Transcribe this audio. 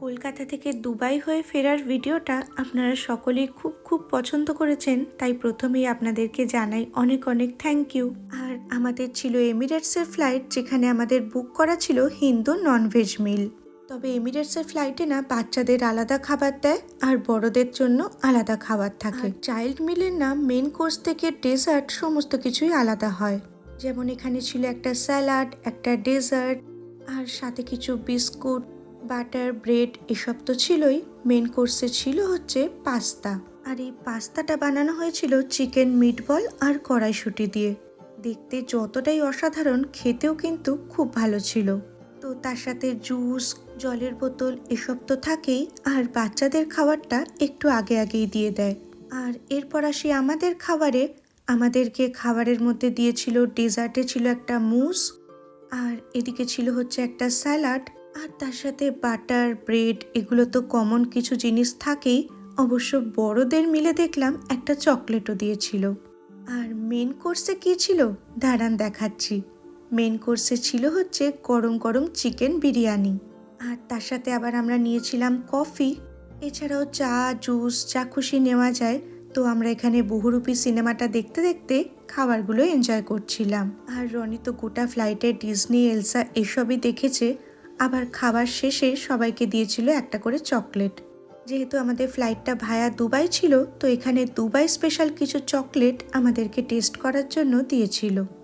কলকাতা থেকে দুবাই হয়ে ফেরার ভিডিওটা আপনারা সকলেই খুব পছন্দ করেছেন, তাই প্রথমেই আপনাদেরকে জানাই অনেক অনেক থ্যাংক ইউ। আর আমাদের ছিল এমিরেটসের ফ্লাইট, যেখানে আমাদের বুক করা ছিল হিন্দু ননভেজ মিল। তবে এমিরেটসের ফ্লাইটে না বাচ্চাদের আলাদা খাবার দেয় আর বড়দের জন্য আলাদা খাবার থাকে। চাইল্ড মিলের না মেন কোর্স থেকে ডেজার্ট সমস্ত কিছুই আলাদা হয়। যেমন এখানে ছিল একটা স্যালাড, একটা ডেজার্ট, আর সাথে কিছু বিস্কুট, বাটার, ব্রেড এসব তো ছিলই। মেন কোর্সে ছিল হচ্ছে পাস্তা, আর এই পাস্তাটা বানানো হয়েছিল চিকেন মিটবল আর কড়াইশুঁটি দিয়ে। দেখতে যতটাই অসাধারণ, খেতেও কিন্তু খুব ভালো ছিল। তো তার সাথে জুস, জলের বোতল এসব তো থাকেই, আর বাচ্চাদের খাবারটা একটু আগেই দিয়ে দেয়। আর এরপর আসি আমাদের খাবারে। আমাদেরকে খাবারের মধ্যে দিয়েছিল, ডেজার্টে ছিল একটা মুস, আর এদিকে ছিল হচ্ছে একটা স্যালাড, আর তার সাথে বাটার, ব্রেড এগুলো তো কমন কিছু জিনিস থাকেই। অবশ্য বড়দের মিলে দেখলাম একটা চকলেটও দিয়েছিল। আর মেন কোর্সে কি ছিল দাঁড়ান দেখাচ্ছি। মেন কোর্সে ছিল হচ্ছে গরম গরম চিকেন বিরিয়ানি, আর তার সাথে আবার আমরা নিয়েছিলাম কফি। এছাড়াও চা, জুস যা খুশি নেওয়া যায়। তো আমরা এখানে বহুরূপী সিনেমাটা দেখতে দেখতে খাবারগুলো এনজয় করছিলাম। আর রনি তো গোটা ফ্লাইটে ডিজনি, এলসা এসবই দেখেছে। আবার খাবার শেষে সবাইকে দিয়েছিল একটা করে চকলেট। যেহেতু আমাদের ফ্লাইটটা ভায়া দুবাই ছিল, তো এখানে দুবাই স্পেশাল কিছু চকলেট আমাদেরকে টেস্ট করার জন্য দিয়েছিল।